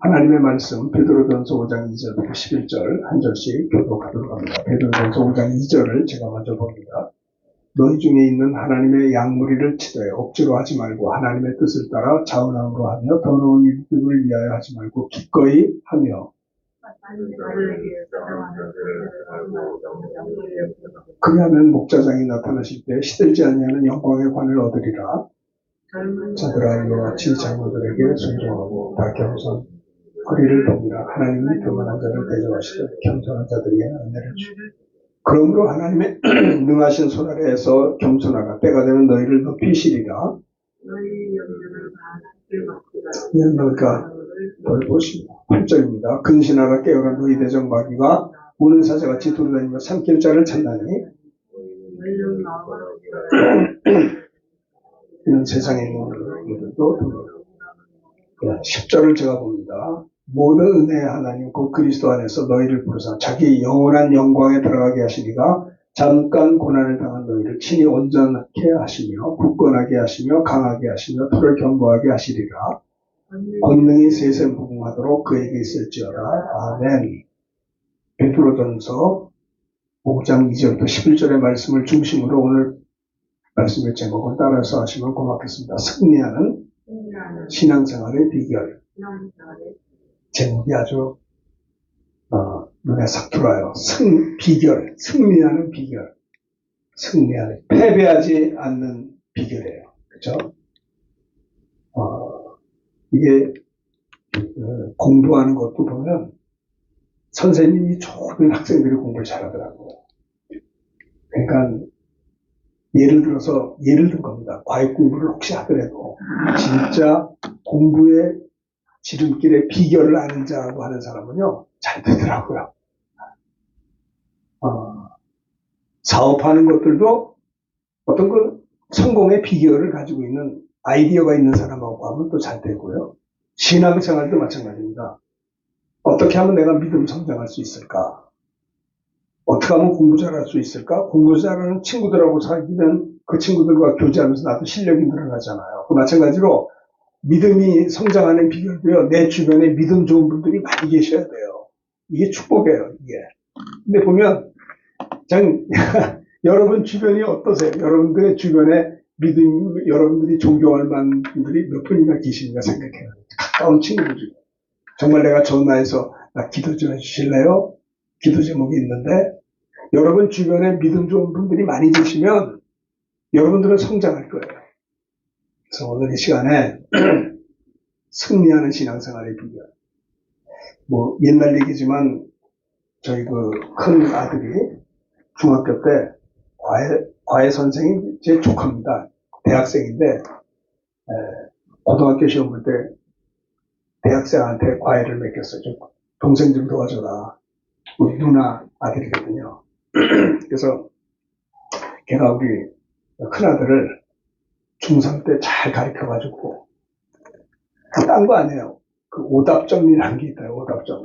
하나님의 말씀 베드로전서 5장 2절부터 11절 한 절씩 교독하도록 합니다. 베드로전서 5장 2절을 제가 먼저 봅니다. 너희 중에 있는 하나님의 양무리를 치되 억지로 하지 말고 하나님의 뜻을 따라 자원함으로 하며 더러운 일들을 위하여 하지 말고 기꺼이 하며 그리하면 목자장이 나타나실 때 시들지 아니하는 영광의 관을 얻으리라. 자들아 이와 같이 장로들에게 순종하고 다 겸손 허리를 돕니다. 하나님이 교만한 자를 대접하시되 겸손한 자들에게는 은혜를 주시고 그러므로 하나님의 능하신 손 아래에서 겸손하가 때가 되면 너희를 높이시리라. 이는 너희가 돌보시고 8절입니다. 근신하라 깨어라 너희 대적 마귀가 우는 사자같이 돌아다니며 삼킬 자를 찾나니 이는 세상에 있는 이들도 돕니다. 10절을 제가 봅니다. 모든 은혜의 하나님 곧 그리스도 안에서 너희를 부르사 자기 영원한 영광에 들어가게 하시니가 잠깐 고난을 당한 너희를 친히 온전하게 하시며 굳건하게 하시며 강하게 하시며 풀을 견고하게 하시리라. 권능이 세세무궁하도록 그에게 있을지어다. 아멘. 베드로전서 5장 2절부터 11절의 말씀을 중심으로 오늘 말씀의 제목을 따라서 하시면 고맙겠습니다. 승리하는 신앙생활의 비결. 제목이 아주 눈에 싹 들어와요. 비결, 승리하는 비결. 승리하는, 패배하지 않는 비결이에요. 그렇죠? 이게 공부하는 것도 보면 선생님이 좋은 학생들이 공부를 잘하더라고요. 그러니까 예를 든 겁니다. 과외 공부를 혹시 하더라도 진짜 공부의 지름길의 비결을 아는 자하고 하는 사람은요, 잘 되더라고요. 사업하는 것들도 어떤 그 성공의 비결을 가지고 있는 아이디어가 있는 사람하고 하면 또 잘 되고요. 신앙생활도 마찬가지입니다. 어떻게 하면 내가 믿음 성장할 수 있을까? 어떻게 하면 공부 잘할 수 있을까? 공부 잘하는 친구들하고 사귀면 그 친구들과 교제하면서 나도 실력이 늘어나잖아요. 그 마찬가지로 믿음이 성장하는 비결도요. 내 주변에 믿음 좋은 분들이 많이 계셔야 돼요. 이게 축복이에요. 이게. 근데 보면 여러분 주변이 어떠세요? 여러분들의 주변에 믿음, 여러분들이 존경할 만한 분들이 몇 분이나 계시는가 생각해요. 가까운 친구들 중에. 정말 내가 전화해서 나 기도 좀 해주실래요? 기도 제목이 있는데 여러분 주변에 믿음 좋은 분들이 많이 계시면 여러분들은 성장할 거예요. 그래서 오늘 이 시간에 승리하는 신앙생활의 비결. 뭐 옛날 얘기지만 저희 그 큰 아들이 중학교 때 과외 선생이 제 조카입니다. 대학생인데 고등학교 시험 볼 때 대학생한테 과외를 맡겼어요. 동생 좀 도와줘라. 우리 누나 아들이거든요. 그래서 걔가 우리 큰아들을 중3 때 잘 가르쳐가지고 딴 거 아니에요. 그 오답정리라는 게 있어요. 오답정리.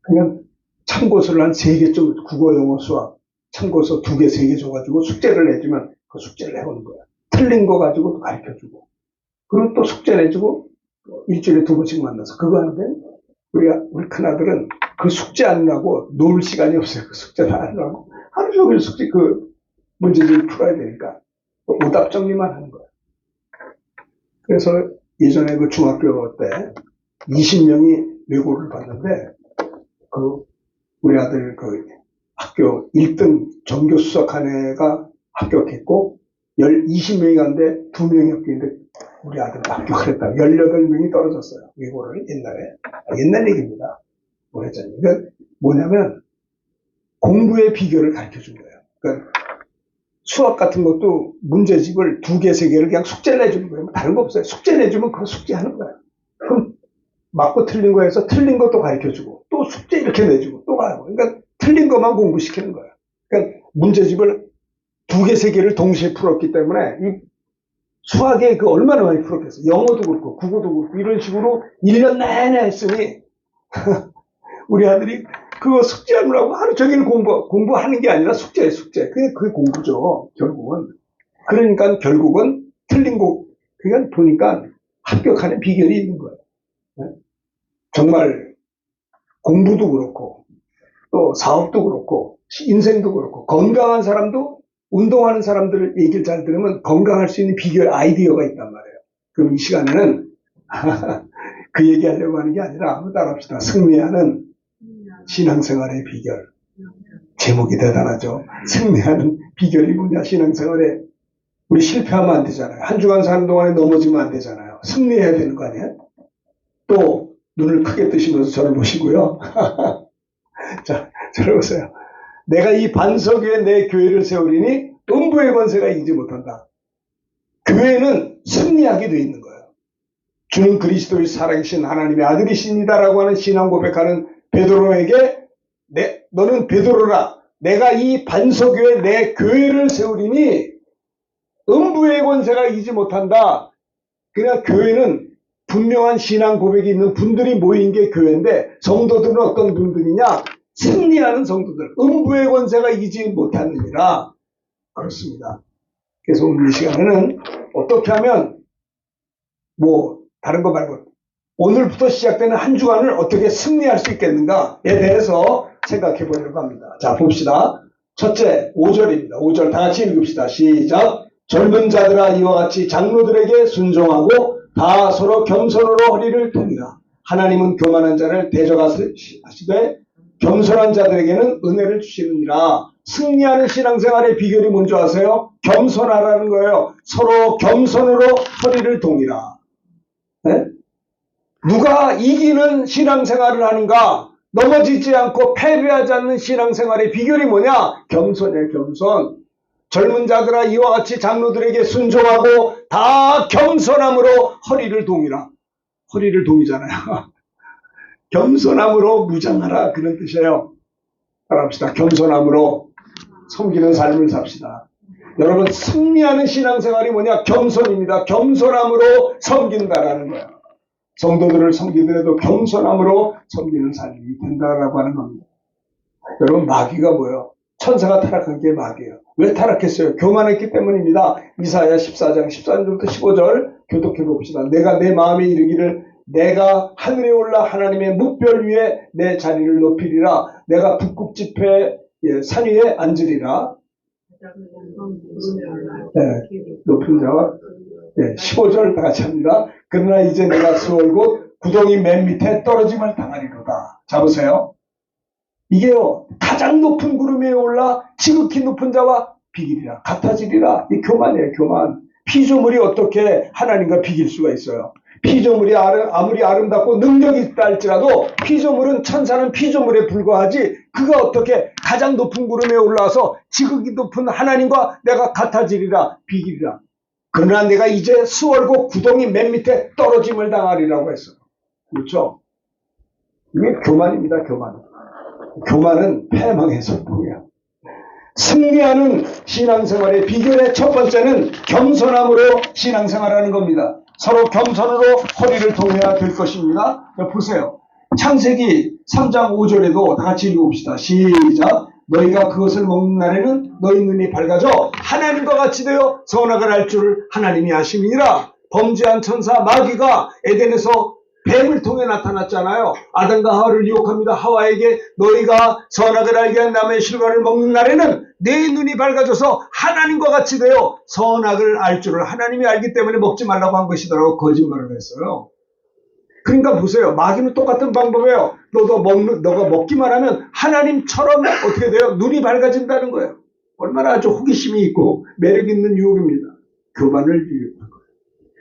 그냥 참고서를 한 3개, 국어, 영어, 수학 참고서 2개, 3개 줘가지고 숙제를 내주면 그 숙제를 해오는 거야. 틀린 거 가지고 또 가르쳐주고 그리고 또 숙제 내주고 일주일에 2번씩 만나서 그거 하는데 우리 큰아들은 그 숙제 하느라고 놀 시간이 없어요. 그 숙제를 하느라고 하루 종일 숙제 그 문제집을 풀어야 되니까 오답 정리만 하는 거예요. 그래서 예전에 그 중학교 때 20명이 외고를 봤는데 그 우리 아들 그 학교 1등 전교 수석한 애가 합격했고 20명이 갔는데 2명이 합격했는데 우리 아들 합격을 했다. 18명이 떨어졌어요. 외고를 옛날에. 옛날 얘기입니다. 오래전. 그러니까 뭐냐면 공부의 비결을 가르쳐준 거예요. 그러니까 수학 같은 것도 문제집을 2개, 3개를 그냥 숙제를 내주는 거예요. 다른 거 없어요. 숙제 내주면 그거 숙제하는 거예요. 그럼 맞고 틀린 거에서 틀린 것도 가르쳐주고 또 숙제 이렇게 내주고 또 가고 그러니까 틀린 것만 공부시키는 거예요. 그러니까 문제집을 2개, 3개를 동시에 풀었기 때문에 이 수학에 그 얼마나 많이 풀었겠어요. 영어도 그렇고 국어도 그렇고 이런 식으로 1년 내내 했으니 우리 아들이 그거 숙제하느라고 하루 종일 공부하는 게 아니라 숙제예요, 숙제. 그게 공부죠, 결국은. 그러니까 결국은 틀린 거, 그냥 보니까 합격하는 비결이 있는 거예요. 네? 정말 공부도 그렇고 또 사업도 그렇고 인생도 그렇고 건강한 사람도 운동하는 사람들 얘기를 잘 들으면 건강할 수 있는 비결 아이디어가 있단 말이에요. 그럼 이 시간에는 그 얘기하려고 하는 게 아니라 한번 따라합시다. 승리하는 신앙생활의 비결. 제목이 대단하죠. 승리하는 비결이 뭐냐, 신앙생활에. 우리 실패하면 안 되잖아요. 한 주간 사는 동안에 넘어지면 안 되잖아요. 승리해야 되는 거 아니에요? 또 눈을 크게 뜨시면서 저를 보시고요. 자, 저를 보세요. 내가 이 반석 위에 내 교회를 세우리니 음부의 권세가 이기지 못한다. 교회는 승리하게 돼 있는 거예요. 주는 그리스도의 살아계신 하나님의 아들이십니다라고 하는 신앙 고백하는 베드로에게 너는 베드로라. 내가 이 반석 위에 내 교회를 세우리니 음부의 권세가 이기지 못한다. 그냥 교회는 분명한 신앙 고백이 있는 분들이 모인 게 교회인데 성도들은 어떤 분들이냐? 승리하는 성도들. 음부의 권세가 이기지 못하느니라. 그렇습니다. 그래서 오늘 이 시간에는 어떻게 하면 다른 거 말고 오늘부터 시작되는 한 주간을 어떻게 승리할 수 있겠는가에 대해서 생각해 보려고 합니다. 자, 봅시다. 첫째, 5절입니다. 5절 다 같이 읽읍시다. 시작. 젊은 자들아 이와 같이 장로들에게 순종하고 다 서로 겸손으로 허리를 동이라. 하나님은 교만한 자를 대적하시되 겸손한 자들에게는 은혜를 주시느니라. 승리하는 신앙생활의 비결이 뭔지 아세요? 겸손하라는 거예요. 서로 겸손으로 허리를 동이라. 네? 누가 이기는 신앙생활을 하는가? 넘어지지 않고 패배하지 않는 신앙생활의 비결이 뭐냐? 겸손이에요, 겸손. 젊은 자들아 이와 같이 장로들에게 순종하고 다 겸손함으로 허리를 동이라. 허리를 동이잖아요. 겸손함으로 무장하라, 그런 뜻이에요. 따라합시다. 겸손함으로 섬기는 삶을 삽시다. 여러분, 승리하는 신앙생활이 뭐냐? 겸손입니다. 겸손함으로 섬긴다라는 거예요. 성도들을 섬기더라도 겸손함으로 섬기는 삶이 된다라고 하는 겁니다. 여러분, 마귀가 뭐예요? 천사가 타락한 게 마귀예요. 왜 타락했어요? 교만했기 때문입니다. 이사야 14장 14절부터 15절 교독해 봅시다. 내가 내 마음에 이르기를 내가 하늘에 올라 하나님의 뭇별 위에 내 자리를 높이리라. 내가 북극 지폐 산 위에 앉으리라. 높은 자와 15절 다 같이 합니다. 그러나 이제 내가 수월 곧 구덩이 맨 밑에 떨어짐을 당하리로다. 자, 보세요. 이게요, 가장 높은 구름 위에 올라 지극히 높은 자와 비기리라. 같아지리라. 이 교만이에요, 교만. 피조물이 어떻게 하나님과 비길 수가 있어요? 피조물이 아무리 아름답고 능력이 있다 할지라도 피조물은, 천사는 피조물에 불과하지, 그가 어떻게 가장 높은 구름에 올라와서 지극히 높은 하나님과 내가 같아지리라, 비기리라. 그러나 내가 이제 수월고 구덩이 맨 밑에 떨어짐을 당하리라고 했어요. 그렇죠? 이게 교만입니다, 교만. 교만은 패망의 선봉이야. 승리하는 신앙생활의 비결의 첫 번째는 겸손함으로 신앙생활하는 겁니다. 서로 겸손으로 허리를 동여야 될 것입니다. 보세요. 창세기 3장 5절에도 다 같이 읽어봅시다. 시작. 너희가 그것을 먹는 날에는 너희 눈이 밝아져 하나님과 같이 되어 선악을 알 줄을 하나님이 아심이니라. 범죄한 천사 마귀가 에덴에서 뱀을 통해 나타났잖아요. 아담과 하와를 유혹합니다. 하와에게 너희가 선악을 알게 한 나무의 실과를 먹는 날에는 내 눈이 밝아져서 하나님과 같이 되어 선악을 알 줄을 하나님이 알기 때문에 먹지 말라고 한 것이더라고 거짓말을 했어요. 그러니까 보세요. 마귀는 똑같은 방법이에요. 너가 먹기만 하면 하나님처럼 어떻게 돼요? 눈이 밝아진다는 거예요. 얼마나 아주 호기심이 있고 매력 있는 유혹입니다. 교만을 유혹한 거예요.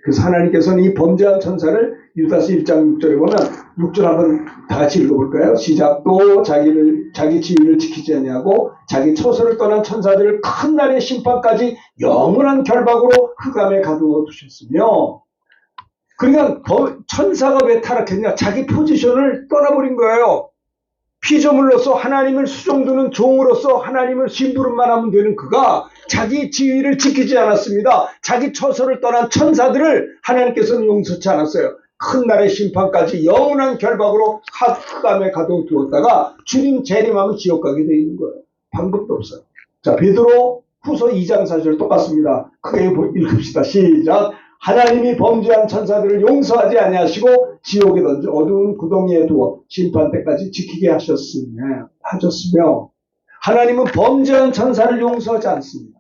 그래서 하나님께서는 이 범죄한 천사를 유다서 1장 6절에 보면 6절 한번 다 같이 읽어볼까요? 시작. 또 자기 지위를 지키지 아니하고 자기 처소를 떠난 천사들을 큰 날의 심판까지 영원한 결박으로 흑암에 가두어 두셨으며. 그러니까 천사가 왜 타락했냐? 자기 포지션을 떠나버린 거예요. 피조물로서 하나님을 수종두는 종으로서 하나님을 심부름만 하면 되는 그가 자기 지위를 지키지 않았습니다. 자기 처소를 떠난 천사들을 하나님께서는 용서치 않았어요. 큰 날의 심판까지 영원한 결박으로 흑암에 가둬두었다가 주님 재림하면 지옥 가게 돼 있는 거예요. 방법도 없어요. 자, 베드로 후서 2장 4절 똑같습니다. 크게 읽읍시다. 시작. 하나님이 범죄한 천사들을 용서하지 아니하시고 지옥에 던져 어두운 구덩이에 두어 심판 때까지 지키게 하셨으며 하나님은 범죄한 천사를 용서하지 않습니다.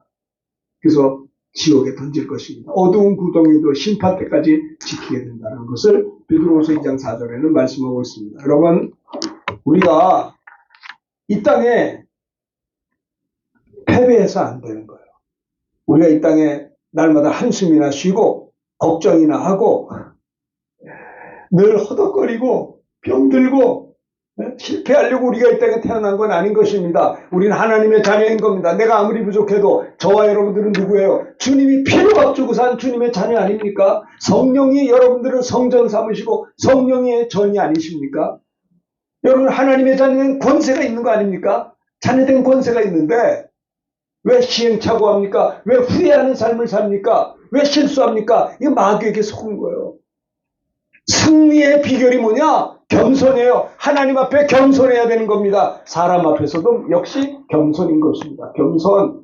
그래서 지옥에 던질 것입니다. 어두운 구덩이에 두어 심판 때까지 지키게 된다는 것을 베드로후서 2장 4절에는 말씀하고 있습니다. 여러분, 우리가 이 땅에 패배해서 안 되는 거예요. 우리가 이 땅에 날마다 한숨이나 쉬고 걱정이나 하고 늘 허덕거리고 병들고 실패하려고 우리가 이 땅에 태어난 건 아닌 것입니다. 우리는 하나님의 자녀인 겁니다. 내가 아무리 부족해도 저와 여러분들은 누구예요? 주님이 피를 값주고 산 주님의 자녀 아닙니까? 성령이 여러분들을 성전 삼으시고 성령의 전이 아니십니까? 여러분, 하나님의 자녀는 권세가 있는 거 아닙니까? 자녀된 권세가 있는데 왜 시행착오합니까? 왜 후회하는 삶을 삽니까? 왜 실수합니까? 이거 마귀에게 속은 거예요. 승리의 비결이 뭐냐? 겸손해요. 하나님 앞에 겸손해야 되는 겁니다. 사람 앞에서도 역시 겸손인 것입니다. 겸손.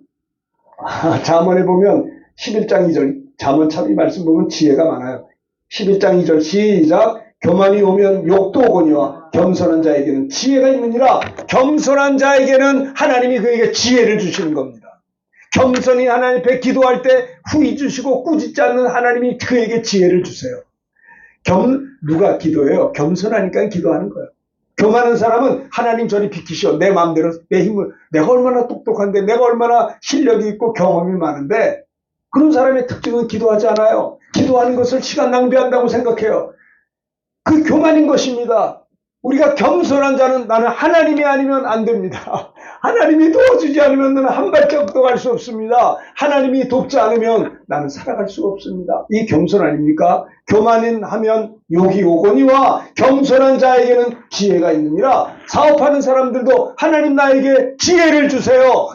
잠언에 보면 11장 2절, 잠언 참 이 말씀 보면 지혜가 많아요. 11장 2절 시작. 교만이 오면 욕도 오거니와 겸손한 자에게는 지혜가 있느니라. 겸손한 자에게는 하나님이 그에게 지혜를 주시는 겁니다. 겸손히 하나님 앞에 기도할 때 후이 주시고 꾸짖지 않는 하나님이 그에게 지혜를 주세요. 누가 기도해요? 겸손하니까 기도하는 거예요. 교만한 사람은 하나님 저리 비키시오. 내 마음대로 내 힘을, 내가 얼마나 똑똑한데, 내가 얼마나 실력이 있고 경험이 많은데, 그런 사람의 특징은 기도하지 않아요. 기도하는 것을 시간 낭비한다고 생각해요. 그 교만인 것입니다. 우리가 겸손한 자는 나는 하나님이 아니면 안 됩니다. 하나님이 도와주지 않으면 나는 한 발짝도 갈 수 없습니다. 하나님이 돕지 않으면 나는 살아갈 수가 없습니다. 이 겸손 아닙니까? 교만인 하면 욕이 오거니와 겸손한 자에게는 지혜가 있느니라. 사업하는 사람들도 하나님 나에게 지혜를 주세요.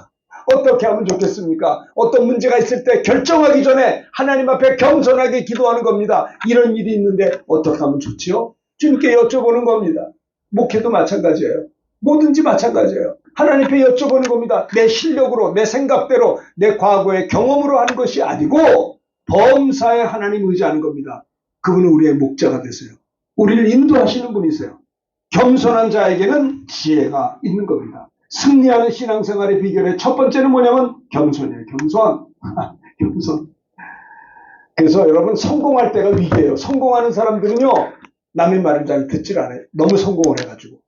어떻게 하면 좋겠습니까? 어떤 문제가 있을 때 결정하기 전에 하나님 앞에 겸손하게 기도하는 겁니다. 이런 일이 있는데 어떻게 하면 좋지요? 주님께 여쭤보는 겁니다. 목회도 마찬가지예요. 뭐든지 마찬가지예요. 하나님 앞에 여쭤보는 겁니다. 내 실력으로, 내 생각대로, 내 과거의 경험으로 하는 것이 아니고 범사에 하나님 의지하는 겁니다. 그분은 우리의 목자가 되세요. 우리를 인도하시는 분이세요. 겸손한 자에게는 지혜가 있는 겁니다. 승리하는 신앙생활의 비결의 첫 번째는 뭐냐면 겸손이에요. 겸손. 겸손. 그래서 여러분, 성공할 때가 위기예요. 성공하는 사람들은요, 남의 말을 잘 듣질 않아요. 너무 성공을 해가지고.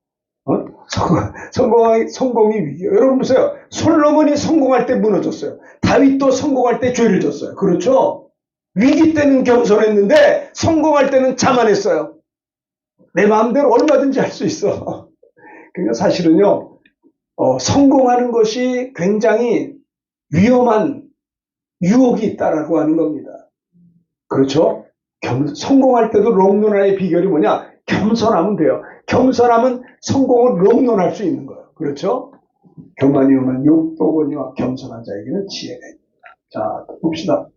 성공이 위기예요. 여러분 보세요. 솔로몬이 성공할 때 무너졌어요. 다윗도 성공할 때 죄를 졌어요. 그렇죠? 위기 때는 겸손했는데 성공할 때는 자만했어요. 내 마음대로 얼마든지 할 수 있어. 그러니까 사실은요, 성공하는 것이 굉장히 위험한 유혹이 있다라고 하는 겁니다. 그렇죠? 성공할 때도 롱런의 비결이 뭐냐? 겸손하면 돼요. 겸손하면 성공을 롱런할 수 있는 거예요. 그렇죠? 교만이 오면 욕도 오거니와 겸손한 자에게는 지혜가 있다. 자, 봅시다.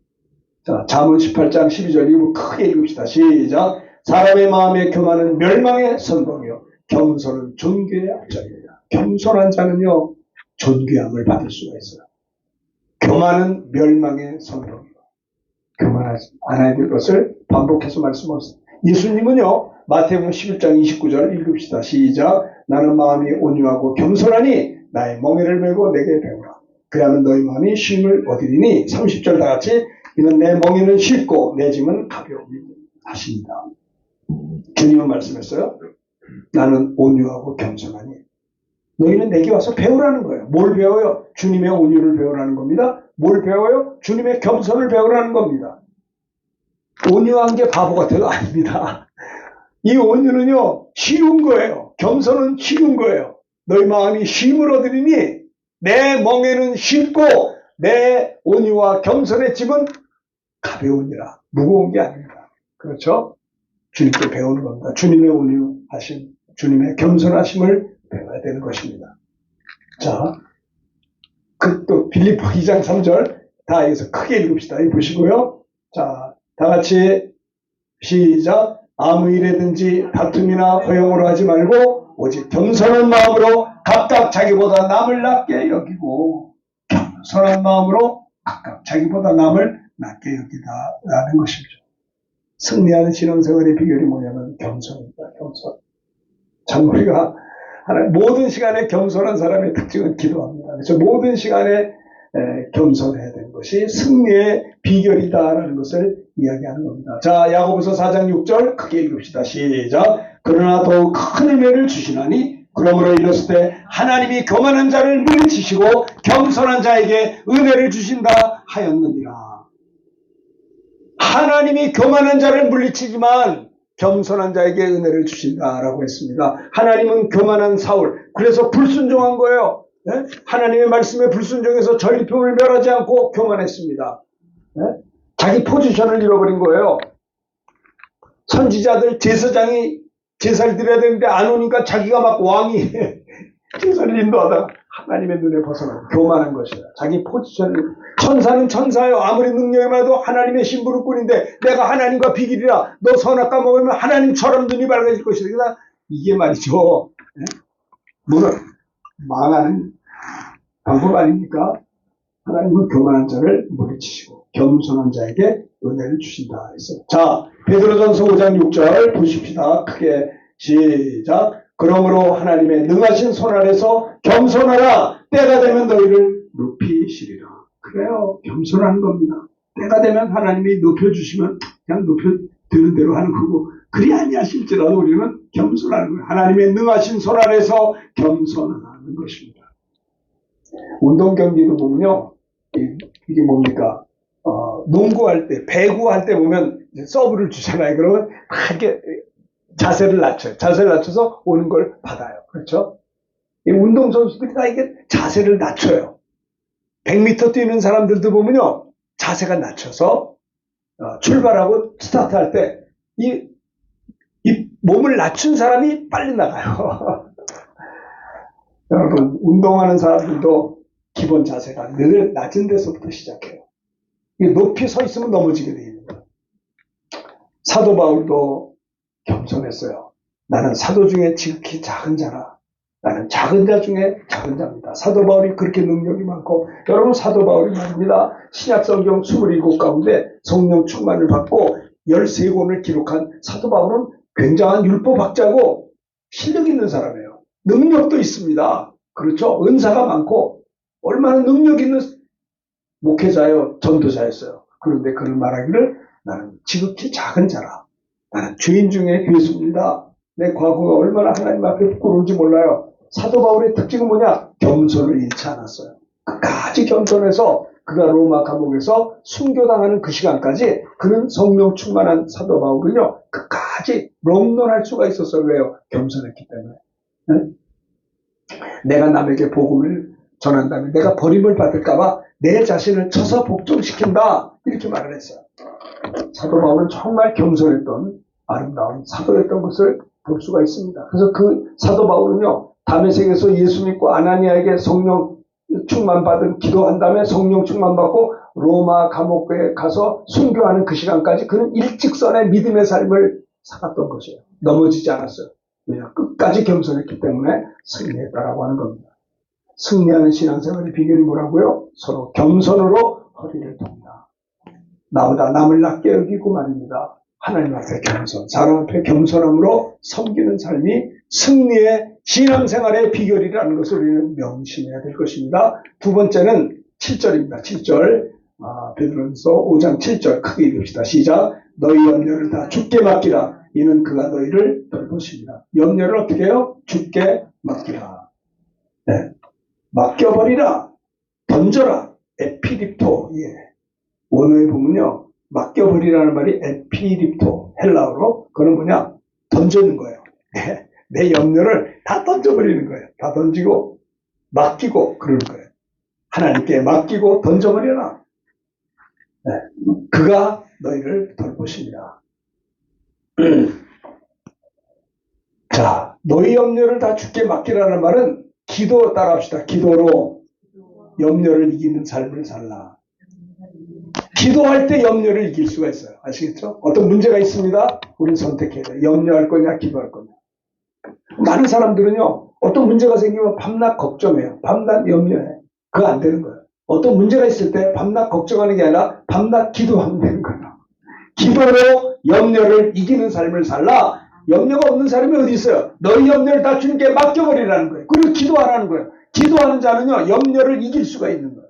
자, 잠언 18장 12절 이거 크게 읽읍시다. 시작. 사람의 마음에 교만은 멸망의 선봉이요 겸손은 존귀의 앞장이다. 겸손한 자는요, 존귀함을 받을 수가 있어요. 교만은 멸망의 선봉이요. 교만하지 않아야 될 것을 반복해서 말씀하셨습니다. 예수님은요, 마태복음 11장 29절 읽읍시다. 시작. 나는 마음이 온유하고 겸손하니 나의 멍에를 메고 내게 배우라. 그야는 너희 마음이 쉼을 얻으리니. 30절 다 같이. 이는 내 멍에는 쉽고 내 짐은 가벼우니 하십니다. 주님은 말씀했어요. 나는 온유하고 겸손하니 너희는 내게 와서 배우라는 거예요. 뭘 배워요? 주님의 온유를 배우라는 겁니다. 뭘 배워요? 주님의 겸손을 배우라는 겁니다. 온유한 게 바보 같아도 아닙니다. 이 온유는요, 쉬운 거예요. 겸손은 쉬운 거예요. 너희 마음이 쉼을 얻으리니 내 멍에는 쉽고 내 온유와 겸손의 짐은 가벼우니라. 무거운 게 아닙니다. 그렇죠? 주님께 배우는 겁니다. 주님의 온유하심, 주님의 겸손하심을 배워야 되는 것입니다. 자, 또 빌립보 2장 3절 다 여기서 크게 읽읍시다. 이 보시고요. 자, 다 같이 시작. 아무 일에든지 다툼이나 허용으로 하지 말고 오직 겸손한 마음으로 각각 자기보다 남을 낮게 여기고, 겸손한 마음으로 각각 자기보다 남을 낮게 여기다라는 것이죠. 승리하는 신앙생활의 비결이 뭐냐면 겸손입니다. 겸손. 참 우리가 모든 시간에 겸손한 사람의 특징은 기도합니다. 그래서 모든 시간에 겸손해야 되는 것이 승리의 비결이다라는 것을 이야기하는 겁니다. 자, 야고보서 4장 6절 크게 읽읍시다. 시작. 그러나 더욱 큰 은혜를 주시나니 그러므로 이랬을 때 하나님이 교만한 자를 물리치시고 겸손한 자에게 은혜를 주신다 하였느니라. 하나님이 교만한 자를 물리치지만 겸손한 자에게 은혜를 주신다라고 했습니다. 하나님은 교만한 사울, 그래서 불순종한 거예요. 네? 하나님의 말씀에 불순종해서 전리품을 멸하지 않고 교만했습니다. 네? 자기 포지션을 잃어버린 거예요. 선지자들 제사장이 제사를 드려야 되는데 안 오니까 자기가 막 왕이 제사를 인도하다가 하나님의 눈에 벗어나고 교만한 것이다. 자기 포지션을, 천사는 천사요. 아무리 능력이 많아도 하나님의 신부를 꾸는데 내가 하나님과 비길이라 너 선악과 먹으면 하나님처럼 눈이 밝아질 것이다. 그러니까 이게 말이죠. 물론 망하는 방법 아닙니까? 하나님은 교만한 자를 물리치시고 겸손한 자에게 은혜를 주신다 했어요. 자, 베드로전서 5장 6절 보십시다. 크게 시작. 그러므로 하나님의 능하신 손 아래서 겸손하라. 때가 되면 너희를 높이시리라. 그래요. 겸손한 겁니다. 때가 되면 하나님이 높여주시면 그냥 높여드는 대로 하는 거고, 그리 아니하실지라도 우리는 겸손하는 거예요. 하나님의 능하신 손 아래서 겸손하는 것입니다. 운동 경기도 보면요, 이게 뭡니까? 농구할 때, 배구할 때 보면 서브를 주잖아요. 그러면 막 이렇게 자세를 낮춰요. 자세를 낮춰서 오는 걸 받아요. 그렇죠? 이 운동선수들이 다 이게 자세를 낮춰요. 100m 뛰는 사람들도 보면요, 자세가 낮춰서 출발하고 스타트할 때 이 몸을 낮춘 사람이 빨리 나가요. 여러분, 운동하는 사람들도 기본 자세가 늘 낮은 데서부터 시작해요. 높이 서 있으면 넘어지게 됩니다. 사도 바울도 겸손했어요. 나는 사도 중에 지극히 작은 자라. 나는 작은 자 중에 작은 자입니다. 사도 바울이 그렇게 능력이 많고, 여러분, 사도 바울이 말입니다. 신약성경 27 가운데 성령 충만을 받고 13권을 기록한 사도 바울은 굉장한 율법학자고 실력 있는 사람이에요. 능력도 있습니다. 그렇죠? 은사가 많고 얼마나 능력 있는 목회자요, 전도자였어요. 그런데 그를 말하기를 나는 지극히 작은 자라. 나는 죄인 중에 괴수입니다. 내 과거가 얼마나 하나님 앞에 부끄러운지 몰라요. 사도 바울의 특징은 뭐냐? 겸손을 잃지 않았어요. 끝까지 겸손해서 그가 로마 감옥에서 순교당하는 그 시간까지 그는 성령 충만한 사도 바울은요, 끝까지 롱런할 수가 있었어요. 왜요? 겸손했기 때문에. 네? 내가 남에게 복음을 전한다면 내가 버림을 받을까봐 내 자신을 쳐서 복종시킨다. 이렇게 말을 했어요. 사도 바울은 정말 겸손했던 아름다운 사도였던 것을 볼 수가 있습니다. 그래서 그 사도 바울은요, 다메섹에서 예수 믿고 아나니아에게 성령 충만 받은 기도한 다음에 성령 충만 받고 로마 감옥에 가서 순교하는 그 시간까지 그는 일직선의 믿음의 삶을 살았던 것이에요. 넘어지지 않았어요. 왜냐? 끝까지 겸손했기 때문에 승리했다라고 하는 겁니다. 승리하는 신앙생활의 비결이 뭐라고요? 서로 겸손으로 허리를 돕니다. 나보다 남을 낮게 여기고 말입니다. 하나님 앞에 겸손, 사람 앞에 겸손함으로 섬기는 삶이 승리의 신앙생활의 비결이라는 것을 우리는 명심해야 될 것입니다. 두 번째는 7절입니다. 7절, 베드로전서 5장 7절 크게 읽읍시다. 시작. 너희 염려를 다 주께 맡기라. 이는 그가 너희를 돌보십니다. 염려를 어떻게 해요? 주께 맡기라. 네. 맡겨버리라. 던져라. 에피립토. 예. 원어에 보면요, 맡겨버리라는 말이 에피립토, 헬라어로. 그건 뭐냐? 던지는 거예요. 내 염려를 다 던져버리는 거예요. 다 던지고 맡기고 그러는 거예요. 하나님께 맡기고 던져버려라. 네. 그가 너희를 돌보십니다. 자, 너희 염려를 다 주께 맡기라는 말은 기도 따라합시다. 기도로 염려를 이기는 삶을 살라. 기도할 때 염려를 이길 수가 있어요. 아시겠죠? 어떤 문제가 있습니다. 우리는 선택해야 돼요. 염려할 거냐, 기도할 거냐. 많은 사람들은요, 어떤 문제가 생기면 밤낮 걱정해요. 밤낮 염려해. 그거 안 되는 거예요. 어떤 문제가 있을 때 밤낮 걱정하는 게 아니라 밤낮 기도하면 되는 거예요. 기도로 염려를 이기는 삶을 살라. 염려가 없는 사람이 어디 있어요? 너희 염려를 다 주님께 맡겨버리라는 거예요. 그리고 기도하라는 거예요. 기도하는 자는요, 염려를 이길 수가 있는 거예요.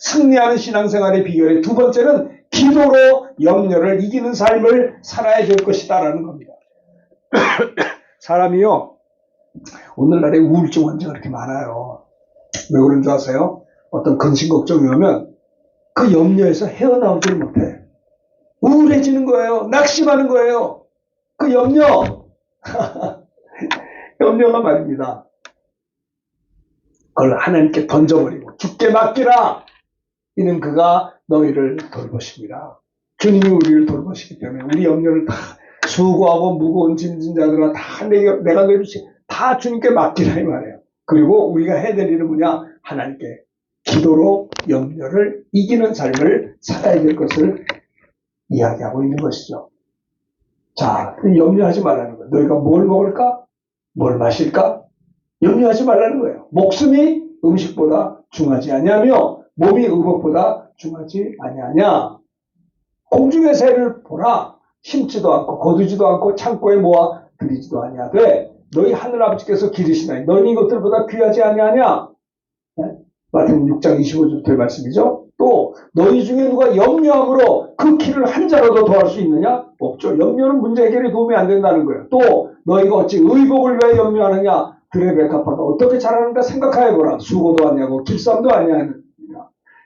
승리하는 신앙생활의 비결의 두 번째는 기도로 염려를 이기는 삶을 살아야 될 것이다라는 겁니다. 사람이요, 오늘날에 우울증 환자가 그렇게 많아요. 왜 그런 줄 아세요? 어떤 근심 걱정이 오면 그 염려에서 헤어나오질 못해. 우울해지는 거예요. 낙심하는 거예요. 그 염려. 염려가 말입니다. 그걸 하나님께 던져버리고 죽게 맡기라. 이는 그가 너희를 돌보십니다. 주님이 우리를 돌보시기 때문에 우리 염려를 다 수고하고 무거운 짐진 자들아 다 내가 내주시 다 주님께 맡기라 이 말이에요. 그리고 우리가 해야 될 일은 뭐냐? 하나님께 기도로 염려를 이기는 삶을 살아야 될 것을 이야기하고 있는 것이죠. 자, 염려하지 말라는 거예요. 너희가 뭘 먹을까? 뭘 마실까? 염려하지 말라는 거예요. 목숨이 음식보다 중하지 아니하며 몸이 의복보다 중하지 아니하냐. 공중의 새를 보라. 심지도 않고 거두지도 않고 창고에 모아 들이지도 아니하되 너희 하늘아버지께서 기르시나니 너희 이것들보다 귀하지 아니하냐. 네? 마태복음 6장 25절의 말씀이죠. 또 너희 중에 누가 염려함으로 그 키를 한 자라도 더할 수 있느냐? 없죠. 염려는 문제 해결에 도움이 안 된다는 거예요. 또 너희가 어찌 의복을 왜 염려하느냐? 들의 백합화가 어떻게 자라는가 생각하여보라. 수고도 아니하고 길쌈도 아니하느냐.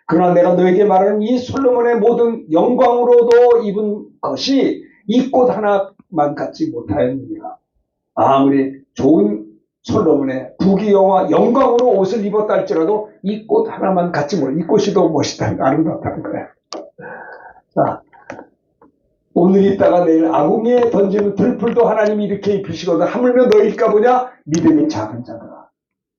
그러나 내가 너에게 말하는 이 솔로몬의 모든 영광으로도 입은 것이 이 꽃 하나만 갖지 못하였느니라. 아무리 좋은 솔로몬의 부귀영화 영광으로 옷을 입었다 할지라도 이 꽃 하나만 갖지 못해. 이 꽃이 더 멋있다, 아름답다는 거예요. 자, 오늘 있다가 내일 아궁이에 던지는 들풀도 하나님이 이렇게 입히시거든. 하물며 너희일까 보냐? 믿음이 작은 자들아.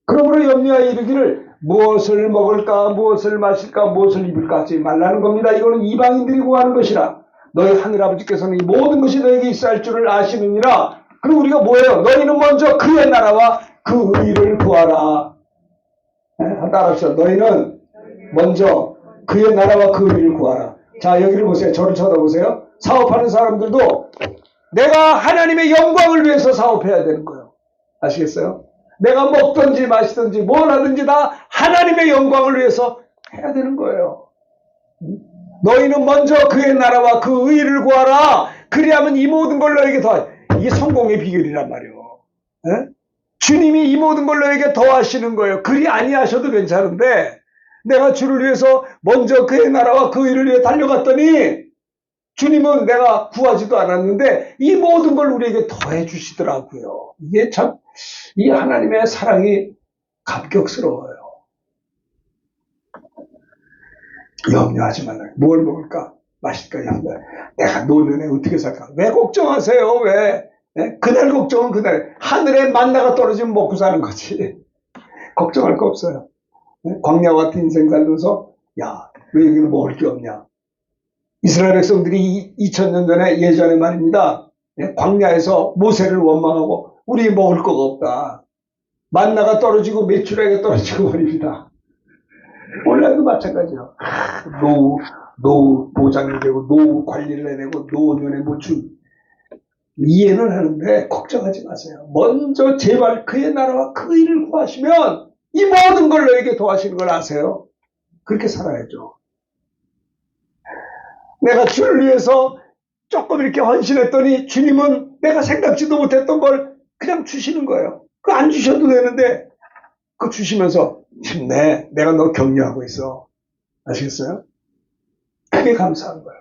그러므로 염려하여 이르기를 무엇을 먹을까, 무엇을 마실까, 무엇을 입을까 하지 말라는 겁니다. 이거는 이방인들이 구하는 것이라. 너희 하늘아버지께서는 이 모든 것이 너에게 있어야 할 줄을 아시느니라. 그리고 우리가 뭐예요? 너희는 먼저 그의 나라와 그 의를 구하라. 따라합시다. 너희는 먼저 그의 나라와 그 의를 구하라. 자, 여기를 보세요. 저를 쳐다보세요. 사업하는 사람들도 내가 하나님의 영광을 위해서 사업해야 되는 거예요. 아시겠어요? 내가 먹든지 마시든지 뭘 하든지 다 하나님의 영광을 위해서 해야 되는 거예요. 너희는 먼저 그의 나라와 그 의를 구하라. 그리하면 이 모든 걸 너에게 더하. 이게 성공의 비결이란 말이에요. 에? 주님이 이 모든 걸 너에게 더하시는 거예요. 그리 아니하셔도 괜찮은데 내가 주를 위해서 먼저 그의 나라와 그 의를 위해 달려갔더니 주님은 내가 구하지도 않았는데 이 모든 걸 우리에게 더해 주시더라고요. 이게 참 이 하나님의 사랑이 감격스러워요. 염려하지 말라. 뭘 먹을까? 마실까? 염려. 내가 노년에 어떻게 살까? 왜 걱정하세요? 왜? 네? 그날 걱정은 그날. 하늘에 만나가 떨어지면 먹고 사는 거지. 걱정할 거 없어요. 네? 광야 같은 인생 살면서 야, 왜 여기는 먹을 게 없냐? 이스라엘 백성들이 2000년 전에 예전에 말입니다. 네? 광야에서 모세를 원망하고 우리 먹을 거가 없다. 만나가 떨어지고 메추라기가 떨어지고 말입니다. 오늘날도 마찬가지예요. 노후 보장이 되고 노후 관리를 해내고 노년에 모충 이해는 하는데 걱정하지 마세요. 먼저 제발 그의 나라와 그 일을 구하시면 이 모든 걸 너에게 도와주시는 걸 아세요? 그렇게 살아야죠. 내가 주를 위해서 조금 이렇게 헌신했더니 주님은 내가 생각지도 못했던 걸 그냥 주시는 거예요. 그거 안 주셔도 되는데 그거 주시면서 힘내. 내가 너 격려하고 있어. 아시겠어요? 그게 감사한 거예요.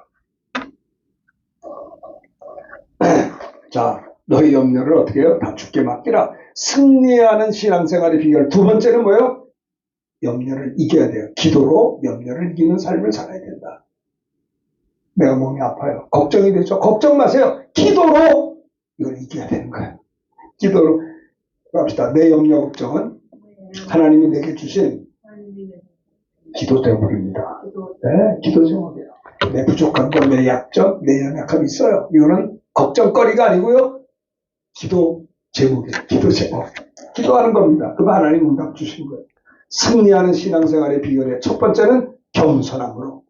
자, 너희 염려를 어떻게 해요? 다 주께 맡기라. 승리하는 신앙생활의 비결. 두 번째는 뭐예요? 염려를 이겨야 돼요. 기도로 염려를 이기는 삶을 살아야 된다. 내가 몸이 아파요. 걱정이 되죠. 걱정 마세요. 기도로 이걸 이겨야 되는 거예요. 기도로 합시다. 내 염려 걱정은 하나님이 내게 주신 기도 제목입니다. 네, 기도 제목이에요. 내 부족함과 내 약점, 내 연약함이 있어요. 이거는 걱정거리가 아니고요. 기도 제목이에요. 기도 제목. 기도하는 겁니다. 그거 하나님 응답 주신 거예요. 승리하는 신앙생활의 비결의 첫 번째는 겸손함으로.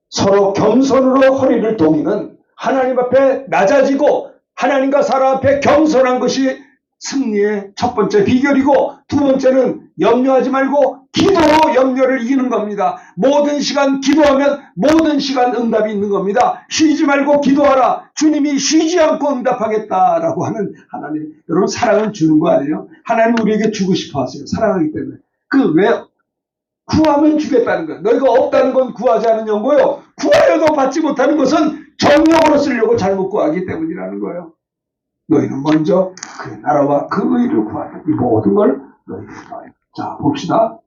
서로 겸손으로 허리를 동이는 하나님 앞에 낮아지고 하나님과 사람 앞에 겸손한 것이 승리의 첫 번째 비결이고, 두 번째는 염려하지 말고 기도로 염려를 이기는 겁니다. 모든 시간 기도하면 모든 시간 응답이 있는 겁니다. 쉬지 말고 기도하라. 주님이 쉬지 않고 응답하겠다라고 하는 하나님. 여러분, 사랑은 주는 거 아니에요? 하나님 우리에게 주고 싶어 하세요. 사랑하기 때문에. 왜 구하면 주겠다는 거예요. 너희가 없다는 건 구하지 않은 연고요. 구하여도 받지 못하는 것은 정욕으로 쓰려고 잘못 구하기 때문이라는 거예요. 너희는 먼저 그 나라와 그 의를 구하라. 이 모든 걸 너희가 구하라. 자, 봅시다.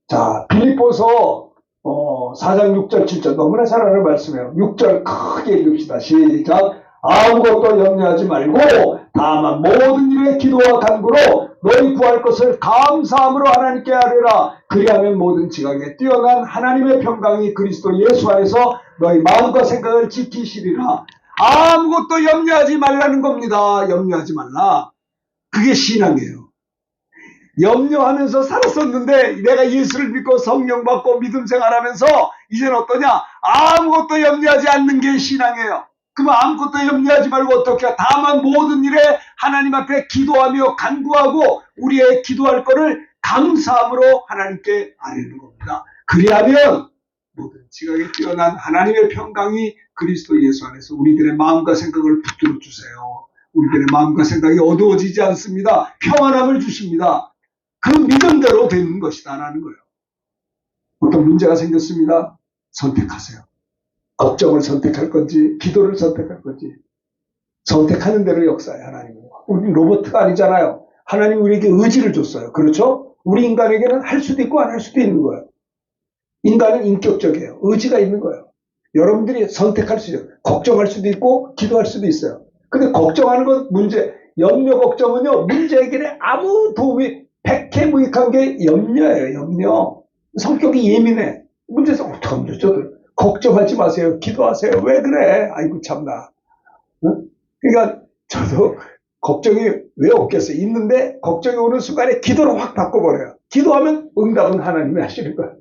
자, 빌립보서 4장 6절 7절 너무나 잘 아는 말씀이에요. 6절 크게 읽읍시다. 시작. 아무것도 염려하지 말고 다만 모든 일에 기도와 간구로 너희 구할 것을 감사함으로 하나님께 아뢰라. 그리하면 모든 지각에 뛰어난 하나님의 평강이 그리스도 예수 안에서 너희 마음과 생각을 지키시리라. 아무것도 염려하지 말라는 겁니다. 염려하지 말라. 그게 신앙이에요. 염려하면서 살았었는데 내가 예수를 믿고 성령 받고 믿음 생활하면서 이제는 어떠냐? 아무것도 염려하지 않는 게 신앙이에요. 그러면 아무것도 염려하지 말고 어떻게 해요? 다만 모든 일에 하나님 앞에 기도하며 간구하고 우리의 기도할 거를 감사함으로 하나님께 아뢰는 겁니다. 그리하면 모든 지각에 뛰어난 하나님의 평강이 그리스도 예수 안에서 우리들의 마음과 생각을 붙들어 주세요. 우리들의 마음과 생각이 어두워지지 않습니다. 평안함을 주십니다. 그 믿음대로 되는 것이다 라는 거예요. 어떤 문제가 생겼습니다. 선택하세요. 걱정을 선택할 건지 기도를 선택할 건지. 선택하는 대로 역사해 하나님은. 우리 로봇가 아니잖아요. 하나님 우리에게 의지를 줬어요. 그렇죠? 우리 인간에게는 할 수도 있고 안 할 수도 있는 거예요. 인간은 인격적이에요. 의지가 있는 거예요. 여러분들이 선택할 수 있어요. 걱정할 수도 있고 기도할 수도 있어요. 근데 걱정하는 건 염려 걱정은요, 문제 해결에 아무 도움이 백해무익한 게 염려예요. 염려. 성격이 예민해. 문제에서 어떡하면 저도 걱정하지 마세요. 기도하세요. 왜 그래? 아이고 참나. 응? 그러니까 저도 걱정이 왜 없겠어요? 있는데 걱정이 오는 순간에 기도로 확 바꿔버려요. 기도하면 응답은 하나님이 하시는 거예요.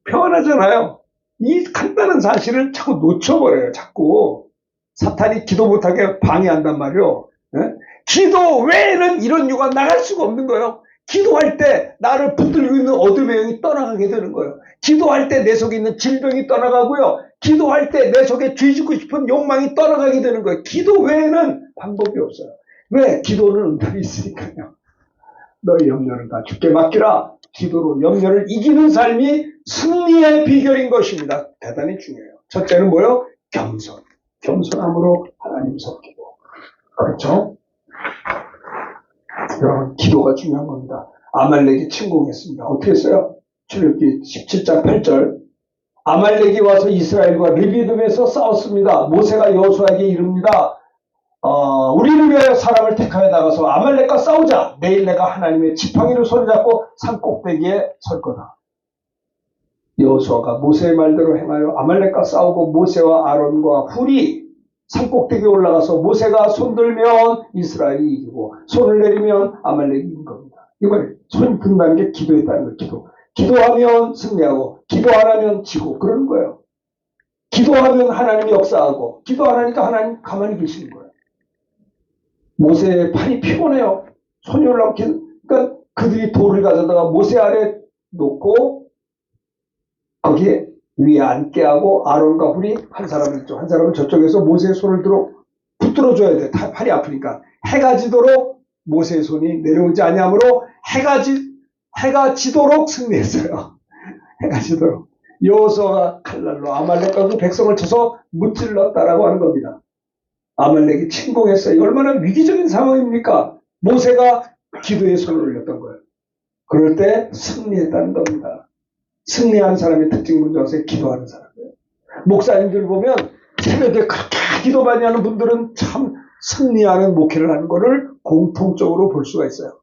평안하잖아요. 이 간단한 사실을 자꾸 놓쳐버려요. 자꾸 사탄이 기도 못하게 방해한단 말이에요. 네? 기도 외에는 이런 유가 나갈 수가 없는 거예요. 기도할 때 나를 붙들고 있는 어둠의 영이 떠나가게 되는 거예요. 기도할 때 내 속에 있는 질병이 떠나가고요. 기도할 때 내 속에 뒤지고 싶은 욕망이 떠나가게 되는 거예요. 기도 외에는 방법이 없어요. 왜? 기도는 응답이 있으니까요. 너의 염려는 다 주께 맡기라. 기도로 염려를 이기는 삶이 승리의 비결인 것입니다. 대단히 중요해요. 첫째는 뭐예요? 겸손. 겸손함으로 하나님 섬기고. 그렇죠? 여러분, 기도가 중요한 겁니다. 아말렉이 침공했습니다. 어떻게 했어요? 출애굽기 17장 8절. 아말렉이 와서 이스라엘과 르비딤에서 싸웠습니다. 모세가 여호수아에게 이릅니다. 우리를 위하여 사람을 택하여 나가서 아말렉과 싸우자. 내일 내가 하나님의 지팡이를 손잡고 산 꼭대기에 설 거다. 여호수아가 모세의 말대로 행하여 아말렉과 싸우고 모세와 아론과 훌이 산 꼭대기에 올라가서 모세가 손들면 이스라엘이 이기고 손을 내리면 아말렉이 이긴 겁니다. 이번에 손 든다는 게 기도했다는 거예요. 기도. 기도하면 승리하고 기도 안 하면 지고 그러는 거예요. 기도하면 하나님이 역사하고 기도 안 하니까 하나님 가만히 계시는 거예요. 모세의 팔이 피곤해요. 손이 올라오고 그러니까 그들이 돌을 가져다가 모세 아래 놓고 거기에 위에 앉게 하고 아론과 훌이 한 사람은 이쪽 한 사람은 저쪽에서 모세의 손을 붙들어 줘야 돼. 팔이 아프니까. 해가 지도록 모세의 손이 내려오지 아니하므로 해가 지도록 승리했어요. 해가 지도록. 여호수아가 칼날로 아말렉과 그 백성을 쳐서 무찔렀다라고 하는 겁니다. 아말렉이 침공했어요. 얼마나 위기적인 상황입니까? 모세가 기도에 손을 올렸던 거예요. 그럴 때 승리했다는 겁니다. 승리한 사람의 특징 뭔지 아세요? 기도하는 사람이에요. 목사님들 보면 새벽에 그렇게 기도 많이 하는 분들은 참 승리하는 목회를 하는 것을 공통적으로 볼 수가 있어요.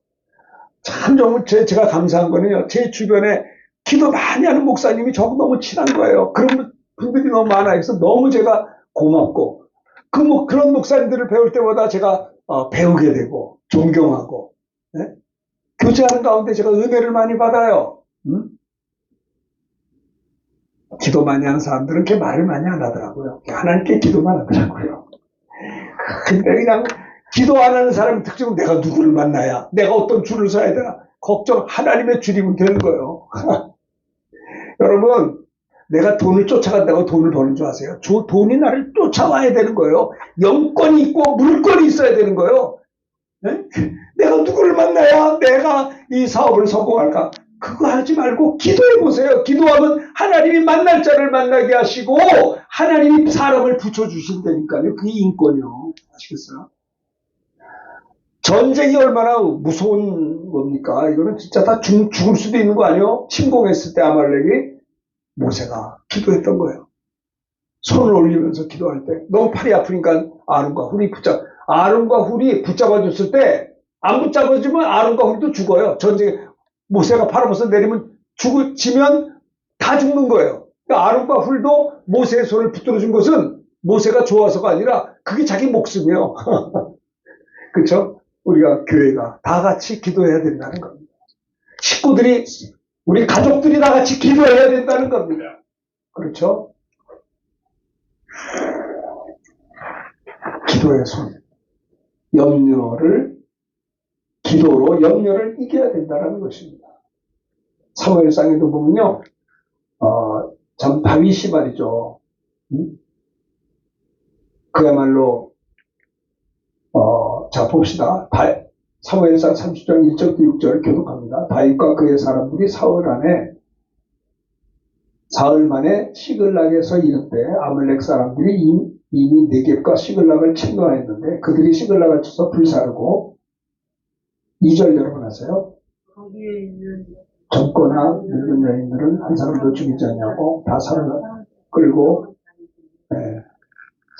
참 정말 제가 감사한 거는요. 제 주변에 기도 많이 하는 목사님이 저하고 너무 친한 거예요. 그런 분들이 너무 많아요. 그래서 너무 제가 고맙고 그런 목사님들을 배울 때마다 제가 배우게 되고 존경하고 네? 교제하는 가운데 제가 은혜를 많이 받아요. 기도 많이 하는 사람들은 그렇게 말을 많이 안 하더라고요. 하나님께 기도만 하더라고요. 근데 그냥 기도 안 하는 사람의 특징은 내가 누구를 만나야, 내가 어떤 줄을 서야 되나, 걱정, 하나님의 줄이면 되는 거예요. 여러분, 내가 돈을 쫓아간다고 돈을 버는 줄 아세요? 돈이 나를 쫓아와야 되는 거예요. 영권이 있고 물권이 있어야 되는 거예요. 네? 내가 누구를 만나야 내가 이 사업을 성공할까? 그거 하지 말고 기도해 보세요. 기도하면 하나님이 만날 자를 만나게 하시고 하나님이 사람을 붙여주신다니까요. 그게 인권이요. 아시겠어요? 전쟁이 얼마나 무서운 겁니까? 이거는 진짜 다 죽을 수도 있는 거 아니에요? 침공했을 때 아말렉이 모세가 기도했던 거예요. 손을 올리면서 기도할 때 너무 팔이 아프니까 아론과 훌이 아론과 훌이 붙잡아줬을 때 안 붙잡아주면 아론과 훌도 죽어요. 전쟁에 모세가 팔 아파서 내리면 지면 다 죽는 거예요. 그러니까 아론과 훌도 모세의 손을 붙들어준 것은 모세가 좋아서가 아니라 그게 자기 목숨이에요. 그렇죠? 우리가 교회가 다 같이 기도해야 된다는 겁니다. 식구들이 우리 가족들이 다 같이 기도해야 된다는 겁니다. 그렇죠? 기도의 손, 기도로 염려를 이겨야 된다는 것입니다. 사무엘상에도 보면요, 참 다윗이 말이죠. 그야말로 자 봅시다. 사무엘상 30장 1절부터 6절을 교독합니다. 다윗과 그의 사람들이 사흘 만에 시글락에서 이른때 아말렉 사람들이 이미 네겝과 시글락을 침노하였는데 그들이 시글락을 쳐서 불사르고 2절 여러분 아세요? 젊거나 늙은 여인들은 한 사람도 죽이지 않냐고 다 살아나. 그리고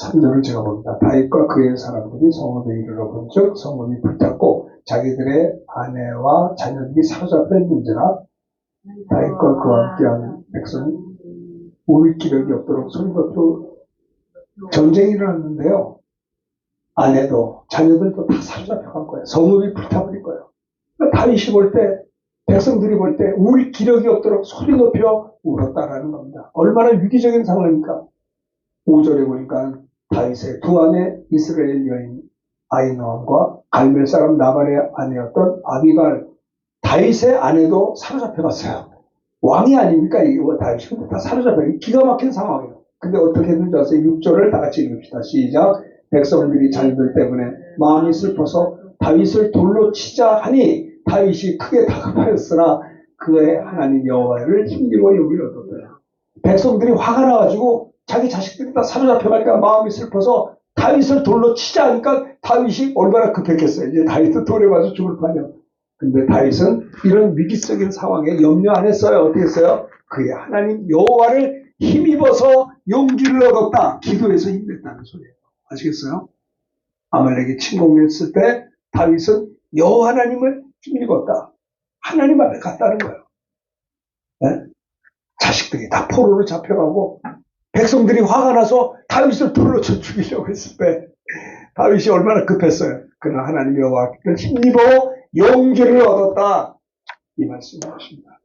3절을 제가 봅니다. 다윗과 그의 사람들이 성읍에 이르러 본즉 성읍이 불탔고 자기들의 아내와 자녀들이 사로잡혀 있는지라 다윗과 그와 함께한 백성이 울 기력이 없도록 소리 높여 전쟁이 일어났는데요. 아내도 자녀들도 다 사로잡혀간 거예요. 성읍이 불타버린 거예요. 그러니까 다윗이 볼 때 백성들이 볼 때 울 기력이 없도록 소리 높여 울었다라는 겁니다. 얼마나 위기적인 상황입니까? 5절에 보니까 다윗의 두 아내 이스라엘 여인 아히노암과 갈멜 사람 나발의 아내였던 아비갈 다윗의 아내도 사로잡혀갔어요. 왕이 아닙니까? 이거 다윗이 근데 다 사로잡혀 기가 막힌 상황이에요. 근데 어떻게 했는지 아세요? 6절을 다 같이 읽읍시다. 시작. 백성들이 자녀들 때문에 마음이 슬퍼서 다윗을 돌로 치자 하니 다윗이 크게 다급하였으나 그의 하나님 여호와를 힘입어 여기를 얻었더라. 백성들이 화가 나가지고 자기 자식들이 다 사로잡혀가니까 마음이 슬퍼서 다윗을 돌로 치자 하니까 다윗이 얼마나 급했겠어요. 이제 다윗도 돌에 맞아 죽을 판이요. 근데 다윗은 이런 위기적인 상황에 염려 안 했어요. 어떻게 했어요? 그의 하나님 여호와를 힘입어서 용기를 얻었다. 기도해서 힘냈다는 소리예요. 아시겠어요? 아말렉이 침공했을 때 다윗은 여호와 하나님을 힘입었다. 하나님 앞에 갔다는 거예요. 네? 자식들이 다 포로로 잡혀가고 백성들이 화가 나서 다윗을 불러 쳐 죽이려고 했을 때 다윗이 얼마나 급했어요. 그러나 하나님 여호와를 힘입어 용기를 얻었다. 이 말씀을 하십니다.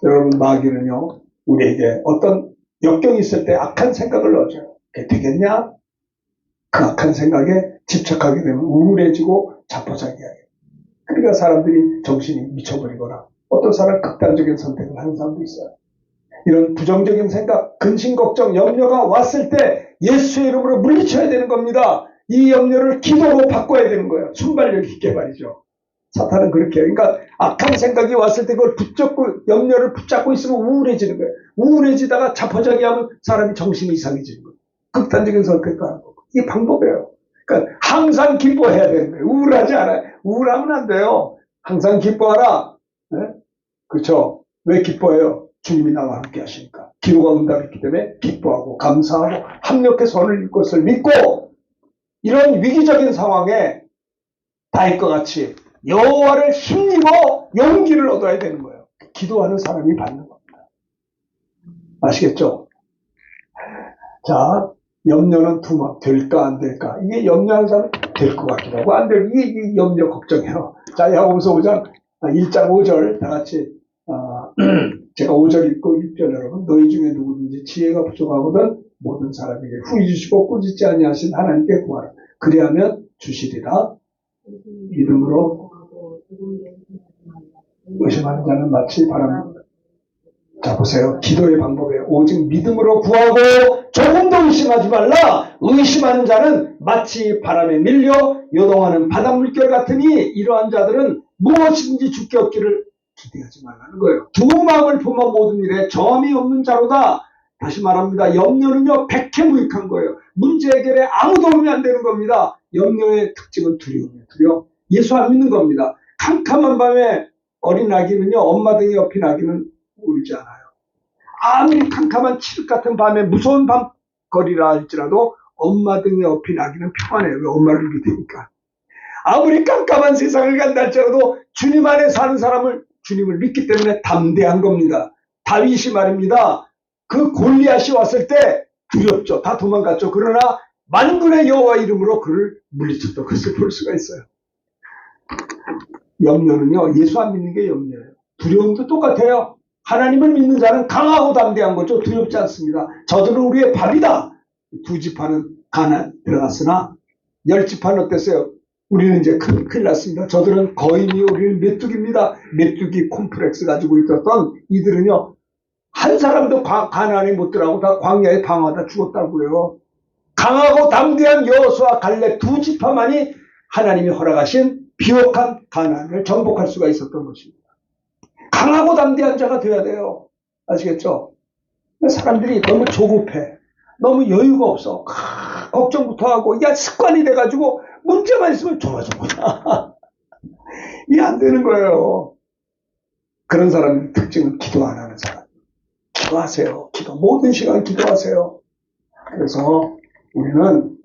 여러분 마귀는요 우리에게 어떤 역경이 있을 때 악한 생각을 넣어줘요. 그게 되겠냐? 그 악한 생각에 집착하게 되면 우울해지고 자포자기하게. 그러니까 사람들이 정신이 미쳐버리거나 어떤 사람 극단적인 선택을 하는 사람도 있어요. 이런 부정적인 생각, 근심, 걱정, 염려가 왔을 때 예수의 이름으로 물리쳐야 되는 겁니다. 이 염려를 기도로 바꿔야 되는 거예요. 순발력 있게 말이죠. 사탄은 그렇게 해요. 그러니까 악한 생각이 왔을 때 그걸 염려를 붙잡고 있으면 우울해지는 거예요. 우울해지다가 자포자기하면 사람이 정신이 이상해지는 거예요. 극단적인 선택도 하는 거고. 이 방법이에요. 그러니까 항상 기뻐해야 되는 거예요. 우울하지 않아요. 우울하면 안 돼요. 항상 기뻐하라. 네? 그렇죠? 왜 기뻐해요? 주님이 나와 함께 하시니까. 기도가 응답했기 때문에 기뻐하고 감사하고 합력해 선을 이룰 것을 믿고 이런 위기적인 상황에 다윗과 같이 여호와를 힘입어 용기를 얻어야 되는 거예요. 기도하는 사람이 받는 겁니다. 아시겠죠? 자, 염려는 두막 될까 안 될까? 이게 염려하는 사람 될 것 같기도 하고 안 될. 이게 염려 걱정해요. 자, 야고보서 5장 1장 5절 다 같이 제가 5절 읽고 6절 여러분, 너희 중에 누구든지 지혜가 부족하거든 모든 사람에게 후히 주시고 꾸짖지 아니하신 하나님께 구하라. 그리하면 주시리라. 믿음으로 의심하는 자는 마치 바람. 자, 보세요. 기도의 방법에 오직 믿음으로 구하고 조금도 의심하지 말라. 의심하는 자는 마치 바람에 밀려 요동하는 바닷물결 같으니 이러한 자들은 무엇이든지 죽게 얻기를 기대하지 말라는 거예요. 두 마음을 품어 모든 일에 점이 없는 자로다. 다시 말합니다. 염려는요, 백해무익한 거예요. 문제 해결에 아무 도움이 안 되는 겁니다. 염려의 특징은 두려움이에요. 두려움. 예수 안 믿는 겁니다. 캄캄한 밤에 어린 아기는요, 엄마 등에 업힌 아기는 울지 않아요. 아무리 캄캄한 칠흑 같은 밤에 무서운 밤거리라 할지라도 엄마 등에 업힌 아기는 평안해요. 왜? 엄마를 믿으니까. 아무리 깜깜한 세상을 간다 할지라도 주님 안에 사는 사람을 주님을 믿기 때문에 담대한 겁니다. 다윗이 말입니다. 그 골리앗이 왔을 때 두렵죠. 다 도망갔죠. 그러나 만군의 여호와 이름으로 그를 물리쳤던 것을 볼 수가 있어요. 염려는요, 예수 안 믿는 게 염려예요. 두려움도 똑같아요. 하나님을 믿는 자는 강하고 담대한 거죠. 두렵지 않습니다. 저들은 우리의 밥이다. 두 지파는 가나안 들어갔으나 열 지파는 어땠어요? 우리는 이제 큰일 났습니다. 저들은 거인이 우리는 메뚜기입니다. 메뚜기 콤플렉스 가지고 있었던 이들은요, 한 사람도 가나안에 못 들어가고 다 광야에 방황하다 죽었다고요. 강하고 담대한 여호수아 갈렙 두 지파만이 하나님이 허락하신 비옥한 가나안을 정복할 수가 있었던 것입니다. 강하고 담대한 자가 되어야 돼요. 아시겠죠? 사람들이 너무 조급해. 너무 여유가 없어. 걱정부터 하고, 습관이 돼가지고 문제만 있으면 좋아. 이게 안 되는 거예요. 그런 사람의 특징은 기도 안 하는 사람. 기도하세요. 모든 시간 기도하세요. 그래서 우리는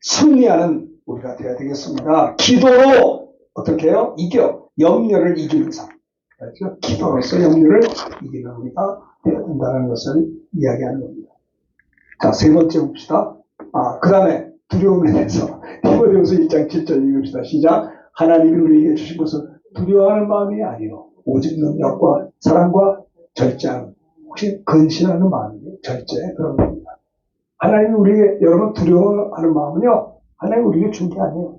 승리하는 우리가 되어야 되겠습니다. 기도로 어떻게 해요? 염려를 이기는 삶. 그렇죠? 기도로서 염려를 이기는 우리가 되어야 된다는 것을 이야기하는 겁니다. 자, 세 번째 봅시다. 그 다음에 두려움에 대해서 디모데후서 1장 7절 읽읍시다. 시작. 하나님이 우리에게 주신 것은 두려워하는 마음이 아니요 오직 능력과 사랑과 절제하는, 혹시 근신하는 마음이에요. 절제, 그런 겁니다. 하나님이 우리에게, 여러분, 두려워하는 마음은요, 하나님이 우리에게 준 게 아니에요.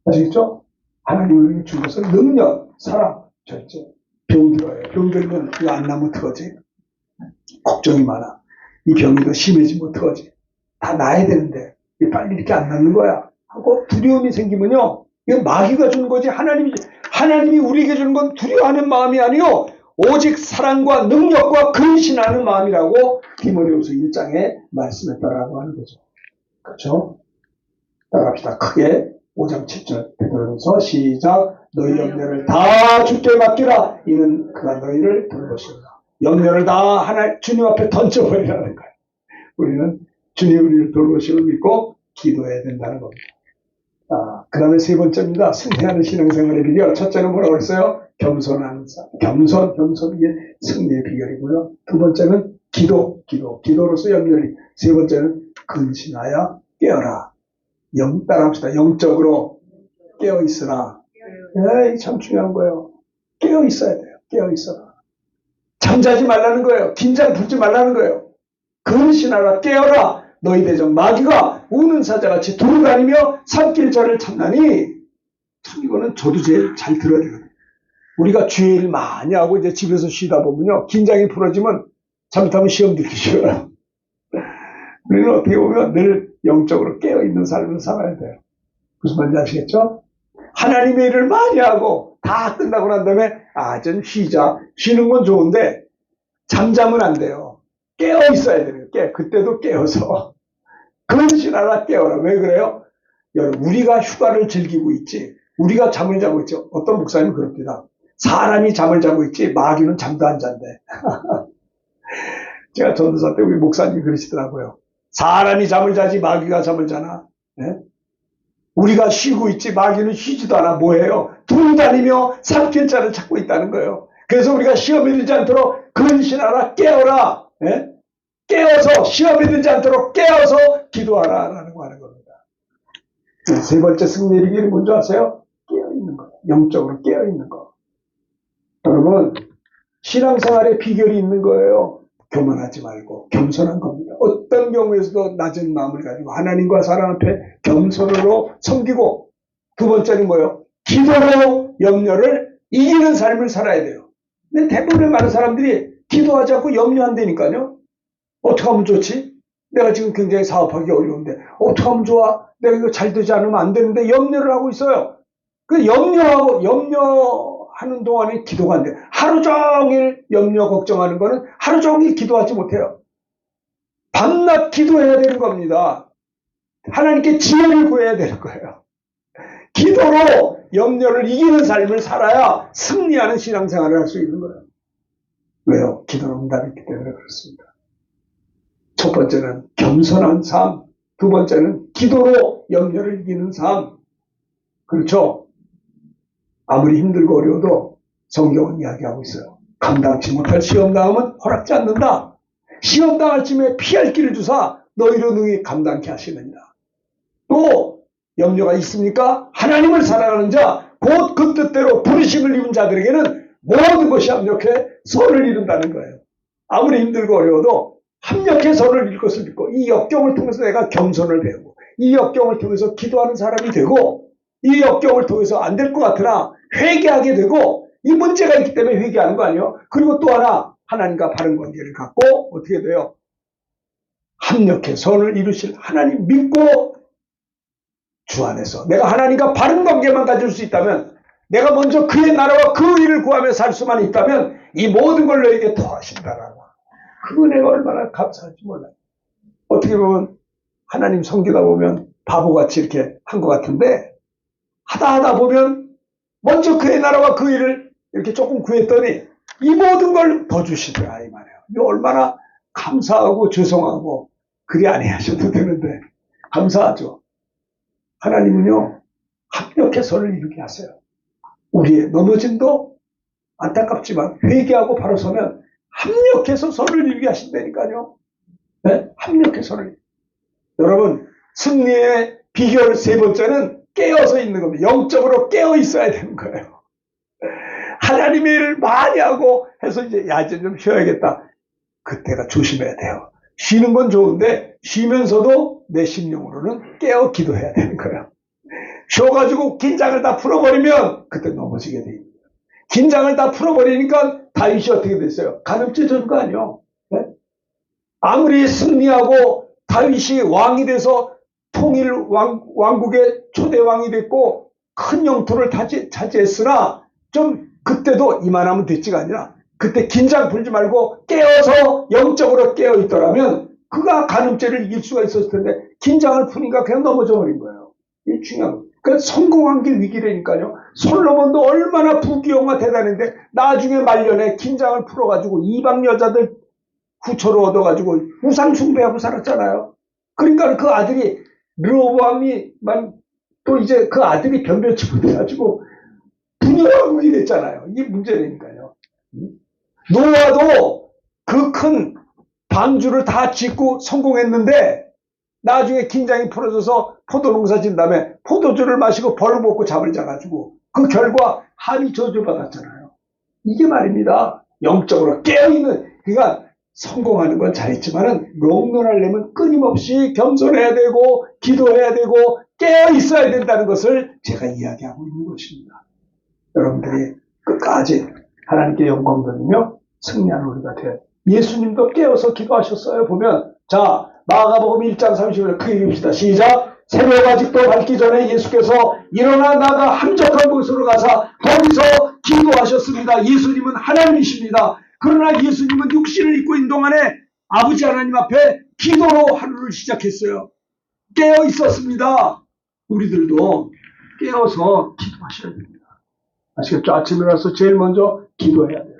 아시겠죠? 하나님이 우리에게 준 것은 능력, 사랑, 절제. 병들어요. 병들면 이거 안 나면 어떡하지? 걱정이 많아. 이 병이 더 심해지면 어떡하지? 다 나아야 되는데 빨리 이렇게 안 낫는 거야 하고 두려움이 생기면요, 이거 마귀가 준 거지. 하나님이 우리에게 주는 건 두려워하는 마음이 아니요 오직 사랑과 능력과 근신하는 마음이라고 디모데후서 1장에 말씀했다라고 하는 거죠. 그렇죠? 따라갑시다. 크게 5장 7절 베드로전서 시작. 너희 염려를 다 주께 맡기라. 이는 그가 너희를 돌보시리라. 염려를 다 주님 앞에 던져버리라는 거예요. 우리는 주님 우리를 돌보심을 믿고 기도해야 된다는 겁니다. 그 다음에 세 번째입니다. 승리하는 신앙생활의 비결. 첫째는 뭐라고 그랬어요? 겸손한 삶. 겸손 이게 승리의 비결이고요. 두 번째는 기도로서 염려리. 세 번째는 근신하여 깨어라. 따라합시다. 영적으로 깨어 있으라. 네, 참 중요한 거예요. 깨어 있어야 돼요. 깨어 있어라. 잠자지 말라는 거예요. 긴장 풀지 말라는 거예요. 근신하라. 깨어라. 너희 대적 마귀가 우는 사자같이 돌아다니며 삼킬 저를 찾나니. 참 이거는 저도 제일 잘 들어야 되거든요. 우리가 주일 많이 하고 이제 집에서 쉬다 보면요, 긴장이 풀어지면 잘못하면 시험 듣기 쉬워요. 우리는 어떻게 보면 늘 영적으로 깨어있는 삶을 살아야 돼요. 무슨 말인지 아시겠죠? 하나님의 일을 많이 하고 다 끝나고 난 다음에 좀 쉬자. 쉬는 건 좋은데 잠자면 안 돼요. 깨어 있어야 돼요. 그때도 깨어서 근신하라. 깨어라. 왜 그래요? 여러분, 우리가 휴가를 즐기고 있지, 우리가 잠을 자고 있죠. 어떤 목사님은 그럽니다. 사람이 잠을 자고 있지 마귀는 잠도 안 잔대. 제가 전도사 때 우리 목사님이 그러시더라고요. 사람이 잠을 자지 마귀가 잠을 자나? 네? 우리가 쉬고 있지 마귀는 쉬지도 않아. 뭐예요? 돌아다니며 삼킬 자를 찾고 있다는 거예요. 그래서 우리가 시험에 들지 않도록 근신하라. 깨어라. 네? 깨어서, 시험에 들지 않도록 깨어서 기도하라라는 거 하는 겁니다. 세 번째 승리의 비결이 뭔지 아세요? 깨어있는 거. 영적으로 깨어있는 거. 여러분, 신앙생활에 비결이 있는 거예요. 교만하지 말고 겸손한 겁니다. 어떤 경우에서도 낮은 마음을 가지고 하나님과 사람 앞에 겸손으로 섬기고, 두 번째는 뭐예요? 기도로 염려를 이기는 삶을 살아야 돼요. 근데 대부분의 많은 사람들이 기도하지 않고 염려한다니까요. 어떻게 하면 좋지? 내가 지금 굉장히 사업하기 어려운데 어떻게 하면 좋아? 내가 이거 잘 되지 않으면 안 되는데 염려를 하고 있어요. 그 염려하는 동안에 기도가 안 돼. 하루 종일 염려 걱정하는 거는 하루 종일 기도하지 못해요. 밤낮 기도해야 되는 겁니다. 하나님께 지혜를 구해야 되는 거예요. 기도로 염려를 이기는 삶을 살아야 승리하는 신앙생활을 할 수 있는 거예요. 왜요? 기도는 응답이 있기 때문에 그렇습니다. 첫 번째는 겸손한 삶, 두 번째는 기도로 염려를 이기는 삶. 그렇죠? 아무리 힘들고 어려워도 성경은 이야기하고 있어요. 감당치 못할 시험당함은 허락지 않는다. 시험당할 쯤에 피할 길을 주사 너희로 능히 감당케 하시느니라. 또 염려가 있습니까? 하나님을 사랑하는 자, 곧 그 뜻대로 부르심을 입은 자들에게는 모든 것이 합력해 선을 이룬다는 거예요. 아무리 힘들고 어려워도 합력해 선을 이룰 것을 믿고, 이 역경을 통해서 내가 겸손을 배우고, 이 역경을 통해서 기도하는 사람이 되고, 이 역경을 통해서 안 될 것 같으나 회개하게 되고, 이 문제가 있기 때문에 회개하는 거 아니에요? 그리고 또 하나, 하나님과 바른 관계를 갖고 어떻게 돼요? 합력해 선을 이루실 하나님 믿고 주 안에서 내가 하나님과 바른 관계만 가질 수 있다면, 내가 먼저 그의 나라와 그 일을 구하며 살 수만 있다면 이 모든 걸 너에게 더하신다라고. 그 은혜가 얼마나 감사한지 몰라요. 어떻게 보면 하나님 섬기다 보면 바보같이 이렇게 한 것 같은데, 하다 보면 먼저 그의 나라와 그 일을 이렇게 조금 구했더니 이 모든 걸 더 주시더라 이 말이에요. 이거 얼마나 감사하고 죄송하고. 그리 안 하셔도 되는데 감사하죠. 하나님은요, 합력해 선을 이루게 하세요. 우리의 넘어짐도 안타깝지만 회개하고 바로 서면 합력해서 선을 이루게 하신다니까요. 네? 합력해 선을. 여러분, 승리의 비결 세 번째는 깨어서 있는 겁니다. 영적으로 깨어 있어야 되는 거예요. 하나님의 일을 많이 하고 해서 이제 이제 좀 쉬어야겠다. 그때가 조심해야 돼요. 쉬는 건 좋은데 쉬면서도 내 심령으로는 깨어 기도해야 되는 거예요. 쉬어가지고 긴장을 다 풀어버리면 그때 넘어지게 됩니다. 긴장을 다 풀어버리니까 다윗이 어떻게 됐어요? 가늠죄 전 거 아니에요? 네? 아무리 승리하고 다윗이 왕이 돼서 통일 왕국의 초대 왕이 됐고 큰 영토를 차지했으나 좀 그때도 이만하면 됐지가 아니라 그때 긴장 풀지 말고 깨어서 영적으로 깨어 있더라면 그가 간음죄를 이길 수가 있었을 텐데 긴장을 푸니까 그냥 넘어져 버린 거예요. 이게 중요한 거예요. 그래서 성공한 게 위기라니까요. 솔로몬도 얼마나 부귀영화 대단했는데 나중에 말년에 긴장을 풀어가지고 이방 여자들 후초로 얻어가지고 우상 숭배하고 살았잖아요. 그러니까 그 아들이 르호보암이만 또 이제 그 아들이 변변치 못해가지고 분열하고 이랬잖아요. 이게 문제라니까요. 노아도 그 큰 방주를 다 짓고 성공했는데 나중에 긴장이 풀어져서 포도농사 진 다음에 포도주를 마시고 벌먹고 잠을 자가지고 그 결과 함이 저주받았잖아요. 이게 말입니다. 영적으로 깨어있는, 그러니까 성공하는 건 잘했지만은 롱런하려면 끊임없이 겸손해야 되고 기도해야 되고 깨어있어야 된다는 것을 제가 이야기하고 있는 것입니다. 여러분들이 끝까지 하나님께 영광 돌리며 승리하는 우리가 돼. 예수님도 깨어서 기도하셨어요. 보면 자, 마가복음 1장 30절 크게 읽읍시다. 시작. 새벽 아직도 밝기 전에 예수께서 일어나 나가 한적한 곳으로 가사 거기서 기도하셨습니다. 예수님은 하나님이십니다. 그러나 예수님은 육신을 입고 있는 동안에 아버지 하나님 앞에 기도로 하루를 시작했어요. 깨어 있었습니다. 우리들도 깨어서 기도하셔야 됩니다. 아시겠죠? 아침에 일어나서 제일 먼저 기도해야 돼요.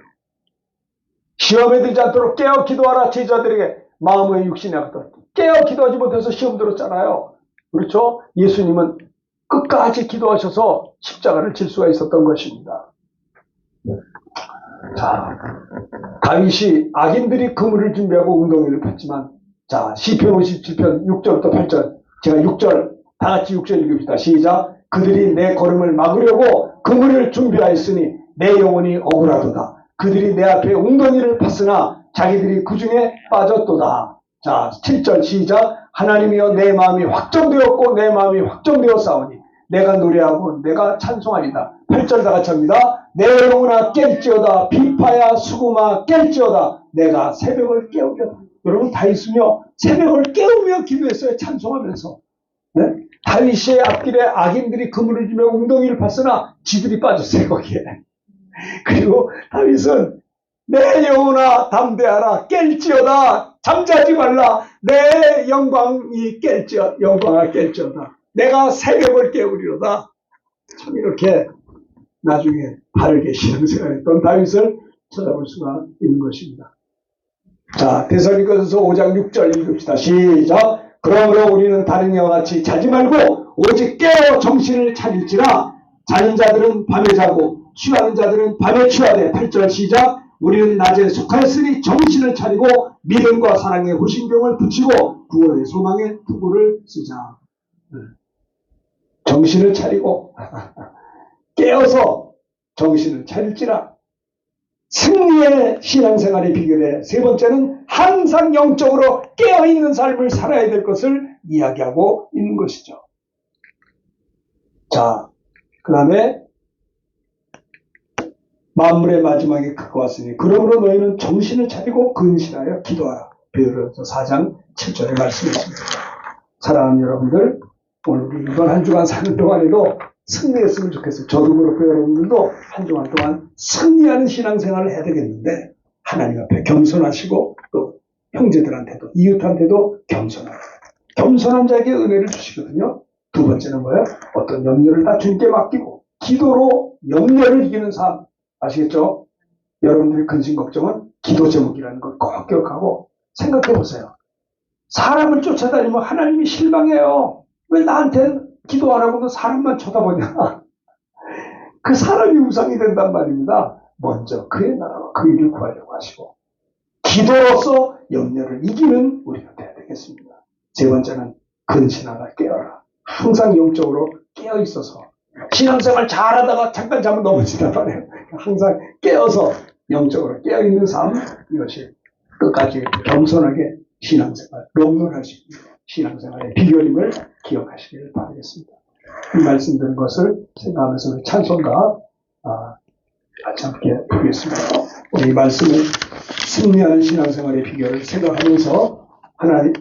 시험에 들지 않도록 깨어 기도하라. 제자들에게 마음의 육신이 아프다. 깨어 기도하지 못해서 시험 들었잖아요. 그렇죠? 예수님은 끝까지 기도하셔서 십자가를 질 수가 있었던 것입니다. 자, 다윗이 악인들이 그물을 준비하고 웅덩이를 팠지만, 자, 시편 57편 6절부터 8절, 제가 6절 다 같이 6절 읽읍시다. 시작. 그들이 내 걸음을 막으려고 그물을 준비하였으니 내 영혼이 억울하도다. 그들이 내 앞에 웅덩이를 팠으나 자기들이 그 중에 빠졌도다. 자, 7절 시작. 하나님이여 내 마음이 확정되었고 내 마음이 확정되었사오니 내가 노래하고 내가 찬송하리다. 8절 다 같이 합니다. 내 영혼아 깰지어다. 비파야 수금아 깰지어다. 내가 새벽을 깨우려. 여러분 다윗은요 새벽을 깨우며 기도했어요. 찬송하면서. 네? 다윗의 앞길에 악인들이 그물을 주며 웅덩이를 팠으나 지들이 빠졌어요 거기에. 그리고 다윗은 내 영혼아 담대하라 깰지어다. 잠자지 말라. 내 영광이 영광아 깰지어다. 내가 새벽을 깨우리로다. 참 이렇게 나중에 바르게 신앙생활했던 다윗을 찾아볼 수가 있는 것입니다. 자, 데살로니가서 5장 6절 읽읍시다. 시작. 그러므로 우리는 다른 이와 같이 자지 말고 오직 깨어 정신을 차릴지라. 자는 자들은 밤에 자고 취하는 자들은 밤에 취하되. 8절 시작. 우리는 낮에 속하였으니 정신을 차리고 믿음과 사랑의 호신경을 붙이고 구원의 소망의 투구를 쓰자. 정신을 차리고 깨어서 정신을 차릴지라. 승리의 신앙생활의 비결에 세 번째는 항상 영적으로 깨어있는 삶을 살아야 될 것을 이야기하고 있는 것이죠. 자, 그 다음에 만물의 마지막에 가까웠으니 그러므로 너희는 정신을 차리고 근신하여 기도하라. 베드로전서 4장 7절의 말씀이었습니다. 사랑하는 여러분들, 오늘 이번 한 주간 사는 동안에도 승리했으면 좋겠어요. 저도 그렇고 여러분들도 한 주간 동안 승리하는 신앙생활을 해야 되겠는데 하나님 앞에 겸손하시고 또 형제들한테도 이웃한테도 겸손하고 겸손한 자에게 은혜를 주시거든요. 두 번째는 뭐예요? 어떤 염려를 다 주님께 맡기고 기도로 염려를 이기는 삶. 아시겠죠? 여러분들의 근심 걱정은 기도 제목이라는 걸 꼭 기억하고 생각해 보세요. 사람을 쫓아다니면 하나님이 실망해요. 왜 나한테 기도 안 하고는 사람만 쳐다보냐? 그 사람이 우상이 된단 말입니다. 먼저 그의 나라와 그 일을 구하려고 하시고 기도로서 염려를 이기는 우리가 돼야 되겠습니다. 세 번째는 근신하라 깨어라. 항상 영적으로 깨어 있어서 신앙생활 잘하다가 잠깐 잠을 넘어지단 말이에요. 항상 깨어서 영적으로 깨어있는 삶, 이것이 끝까지 겸손하게 신앙생활, 롱런할 수 있는 신앙생활의 비결임을 기억하시길 바라겠습니다. 이 말씀드린 것을 생각하면서 우리 찬송가 같이 함께 보겠습니다. 우리 이 말씀을 승리하는 신앙생활의 비결을 생각하면서 하나님